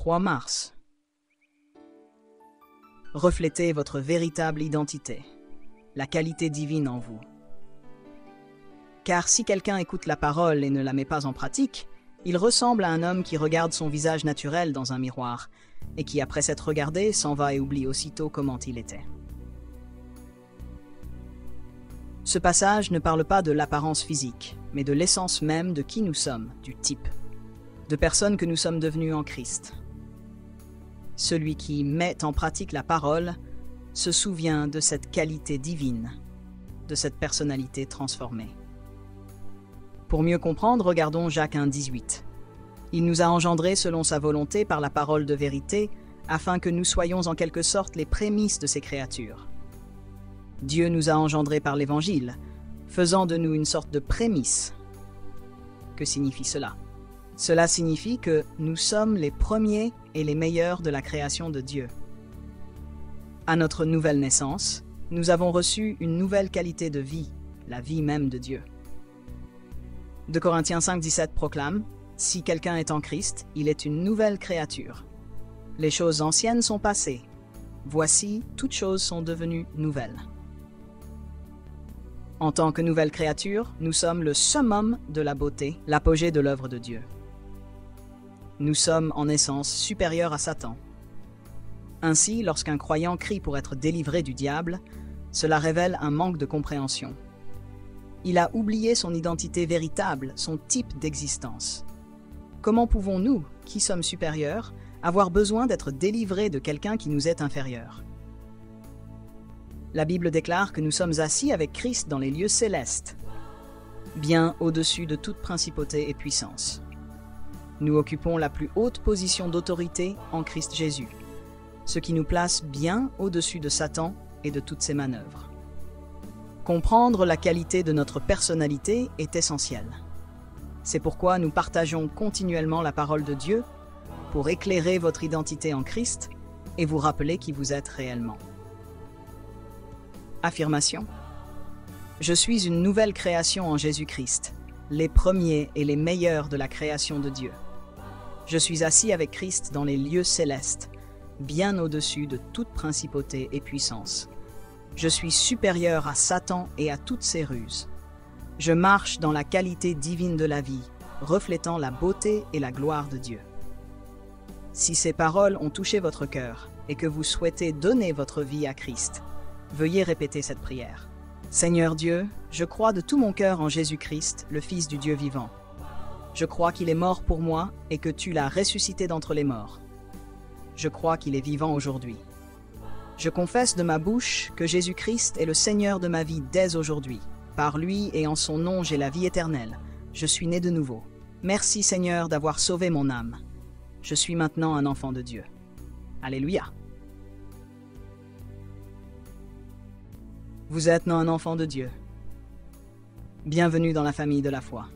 3 mars. Reflétez votre véritable identité, la qualité divine en vous. Car si quelqu'un écoute la parole et ne la met pas en pratique, il ressemble à un homme qui regarde son visage naturel dans un miroir et qui, après s'être regardé, s'en va et oublie aussitôt comment il était. Ce passage ne parle pas de l'apparence physique, mais de l'essence même de qui nous sommes, du type, de personnes que nous sommes devenus en Christ. Celui qui met en pratique la parole se souvient de cette qualité divine, de cette personnalité transformée. Pour mieux comprendre, regardons Jacques 1,18. Il nous a engendrés selon sa volonté par la parole de vérité, afin que nous soyons en quelque sorte les prémices de ses créatures. Dieu nous a engendrés par l'Évangile, faisant de nous une sorte de prémisse. Que signifie cela? Cela signifie que nous sommes les premiers et les meilleurs de la création de Dieu. À notre nouvelle naissance, nous avons reçu une nouvelle qualité de vie, la vie même de Dieu. 2 Corinthiens 5,17 proclame « Si quelqu'un est en Christ, il est une nouvelle créature. Les choses anciennes sont passées. Voici, toutes choses sont devenues nouvelles. » En tant que nouvelle créature, nous sommes le summum de la beauté, l'apogée de l'œuvre de Dieu. Nous sommes en essence supérieurs à Satan. Ainsi, lorsqu'un croyant crie pour être délivré du diable, cela révèle un manque de compréhension. Il a oublié son identité véritable, son type d'existence. Comment pouvons-nous, qui sommes supérieurs, avoir besoin d'être délivrés de quelqu'un qui nous est inférieur? La Bible déclare que nous sommes assis avec Christ dans les lieux célestes, bien au-dessus de toute principauté et puissance. Nous occupons la plus haute position d'autorité en Christ Jésus, ce qui nous place bien au-dessus de Satan et de toutes ses manœuvres. Comprendre la qualité de notre personnalité est essentiel. C'est pourquoi nous partageons continuellement la parole de Dieu pour éclairer votre identité en Christ et vous rappeler qui vous êtes réellement. Affirmation. Je suis une nouvelle création en Jésus-Christ, les premiers et les meilleurs de la création de Dieu. Je suis assis avec Christ dans les lieux célestes, bien au-dessus de toute principauté et puissance. Je suis supérieur à Satan et à toutes ses ruses. Je marche dans la qualité divine de la vie, reflétant la beauté et la gloire de Dieu. Si ces paroles ont touché votre cœur et que vous souhaitez donner votre vie à Christ, veuillez répéter cette prière. Seigneur Dieu, je crois de tout mon cœur en Jésus-Christ, le Fils du Dieu vivant. Je crois qu'il est mort pour moi et que tu l'as ressuscité d'entre les morts. Je crois qu'il est vivant aujourd'hui. Je confesse de ma bouche que Jésus-Christ est le Seigneur de ma vie dès aujourd'hui. Par lui et en son nom, j'ai la vie éternelle. Je suis né de nouveau. Merci Seigneur d'avoir sauvé mon âme. Je suis maintenant un enfant de Dieu. Alléluia. Vous êtes un enfant de Dieu. Bienvenue dans la famille de la foi.